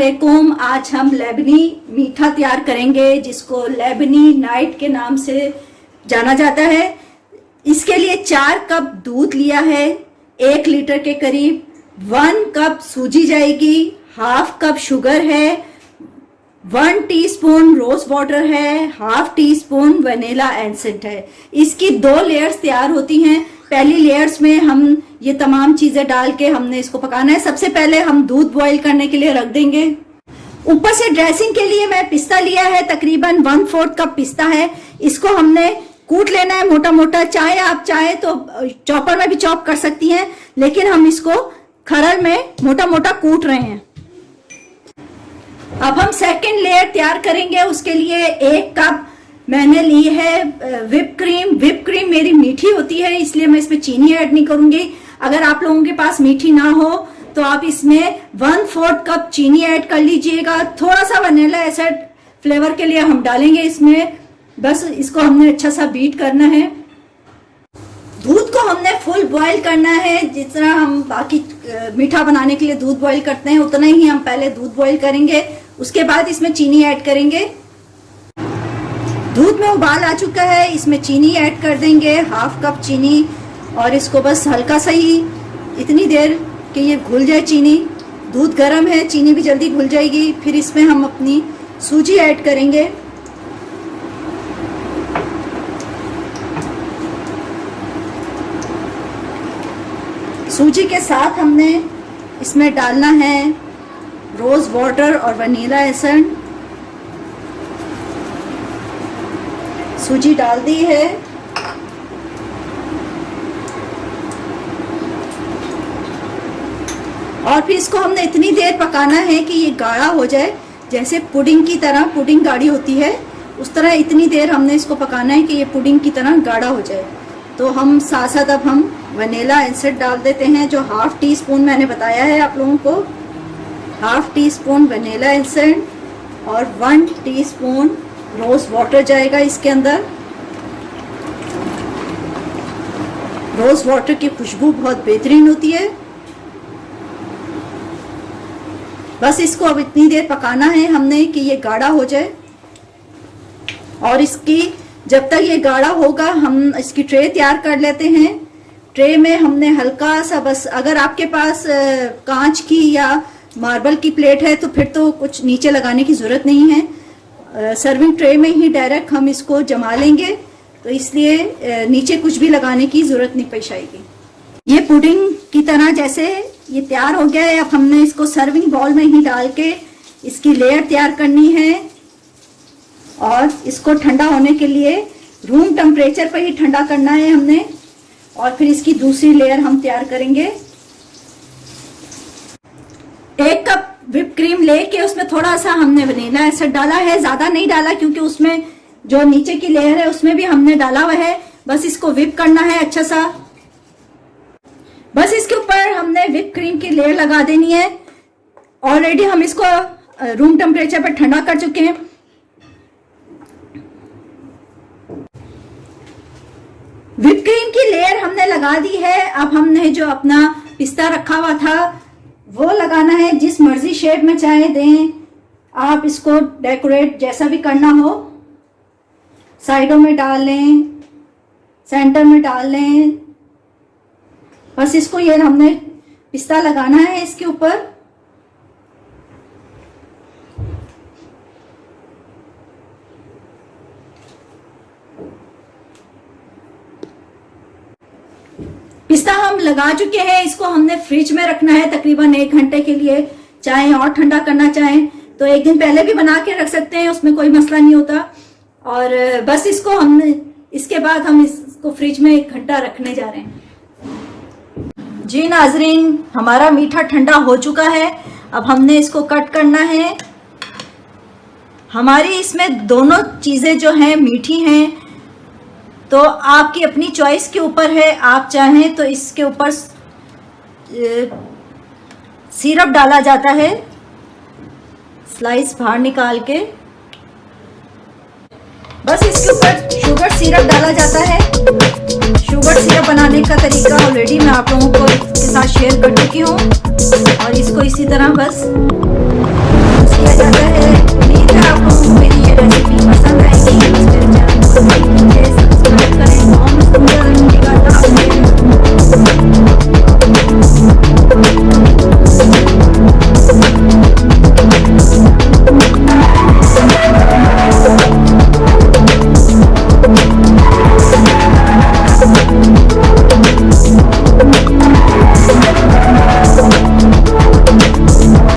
अस्सलामुअलैकुम। आज हम लेबनी मीठा तैयार करेंगे जिसको लेबनी नाइट के नाम से जाना जाता है। इसके लिए 4 कप दूध लिया है, 1 लीटर के करीब। 1 कप सूजी जाएगी, हाफ कप शुगर है, 1 टीस्पून रोज वाटर है, हाफ टीस्पून वनीला एसेंस है। इसकी 2 लेयर्स तैयार होती हैं। पहली लेयर्स में हम ये तमाम चीजें डाल के हमने इसको पकाना है। सबसे पहले हम दूध बॉईल करने के लिए रख देंगे। ऊपर से ड्रेसिंग के लिए मैं पिस्ता लिया है, तकरीबन 1/4 कप पिस्ता है। इसको हमने कूट लेना है मोटा मोटा। चाहे आप चाहे तो चॉपर में भी चॉप कर सकती हैं, लेकिन हम इसको खरल में मोटा मोटा कूट रहे हैं। अब हम सेकंड लेयर तैयार करेंगे। उसके लिए 1 कप मैंने ली है व्हिप क्रीम। व्हिप क्रीम मेरी मीठी होती है, इसलिए मैं इसमें चीनी ऐड नहीं करूंगी। अगर आप लोगों के पास मीठी ना हो तो आप इसमें 1/4 कप चीनी ऐड कर लीजिएगा। थोड़ा सा वनीला एसेंस फ्लेवर के लिए हम डालेंगे इसमें। बस इसको हमने अच्छा सा बीट करना है। दूध को हमने फुल बॉईल करना है। जितना हम बाकी मीठा बनाने के लिए दूध बॉईल करते हैं उतना ही हम पहले दूध बॉईल करेंगे। उसके बाद इसमें चीनी ऐड करेंगे। दूध में उबाल आ चुका है, इसमें चीनी ऐड कर देंगे, हाफ कप चीनी। और इसको बस हल्का सा ही इतनी देर कि ये घुल जाए चीनी। दूध गर्म है, चीनी भी जल्दी घुल जाएगी। फिर इसमें हम अपनी सूजी ऐड करेंगे। सूजी के साथ हमने इसमें डालना है रोज वाटर और वनीला एसेंस। सूजी डाल दी है। और फिर इसको हमने इतनी देर पकाना है कि ये गाढ़ा हो जाए, जैसे पुडिंग की तरह। पुडिंग गाढ़ी होती है उस तरह इतनी देर हमने इसको पकाना है कि ये पुडिंग की तरह गाढ़ा हो जाए। तो हम साथ साथ अब हम वनीला एसेंस डाल देते हैं, जो हाफ टी स्पून मैंने बताया है आप लोगों को। Half tea spoon vanilla essence और 1 टीस्पून रोज वाटर जाएगा इसके अंदर। रोज वाटर की खुशबू बहुत बेहतरीन होती है। बस इसको अब इतनी देर पकाना है हमने कि ये गाढ़ा हो जाए। और इसकी जब तक ये गाढ़ा होगा हम इसकी ट्रे तैयार कर लेते हैं। ट्रे में हमने हल्का सा, बस अगर आपके पास कांच की या मार्बल की प्लेट है तो फिर तो कुछ नीचे लगाने की जरूरत नहीं है। सर्विंग ट्रे में ही डायरेक्ट हम इसको जमा लेंगे, तो इसलिए नीचे कुछ भी लगाने की जरूरत नहीं पेश आएगी। ये पुडिंग की तरह जैसे ये तैयार हो गया है। अब हमने इसको सर्विंग बाउल में ही डाल के इसकी लेयर तैयार करनी है। और इसको ठंडा होने के लिए रूम टेम्परेचर पर ही ठंडा करना है हमने। और फिर इसकी दूसरी लेयर हम तैयार करेंगे। 1 कप व्हिप क्रीम लेके उसमें थोड़ा सा हमने वनीला एसेंस डाला है, ज्यादा नहीं डाला क्योंकि उसमें जो नीचे की लेयर है उसमें भी हमने डाला हुआ है। बस इसको व्हिप करना है अच्छा सा। बस इसके ऊपर हमने व्हिप क्रीम की लेयर लगा देनी है। ऑलरेडी हम इसको रूम टेम्परेचर पर ठंडा कर चुके हैं। व्हिप क्रीम की लेयर हमने लगा दी है। अब हमने जो अपना पिस्ता रखा हुआ था वो लगाना है। जिस मर्जी शेप में चाहे दें आप इसको, डेकोरेट जैसा भी करना हो। साइडों में डाल लें, सेंटर में डाल लें। बस इसको ये हमने पिस्ता लगाना है इसके ऊपर। पिस्ता हम लगा चुके हैं। इसको हमने फ्रिज में रखना है तकरीबन 1 घंटे के लिए। चाहे और ठंडा करना चाहें तो 1 दिन पहले भी बना के रख सकते हैं, उसमें कोई मसला नहीं होता। और बस इसको हमने, इसके बाद हम इसको फ्रिज में 1 घंटा रखने जा रहे हैं। जी नाजरीन, हमारा मीठा ठंडा हो चुका है। अब हमने इसको कट करना है। हमारी इसमें दोनों चीजें जो हैं मीठी हैं, तो आपकी अपनी चॉइस के ऊपर है। आप चाहें तो इसके ऊपर सिरप डाला जाता है, स्लाइस बाहर निकाल के। बस इसके ऊपर शुगर सिरप डाला जाता है। शुगर सिरप बनाने का तरीका ऑलरेडी मैं आप लोगों को इसके साथ शेयर कर चुकी हूँ। और इसको इसी तरह बस दिया जाता है।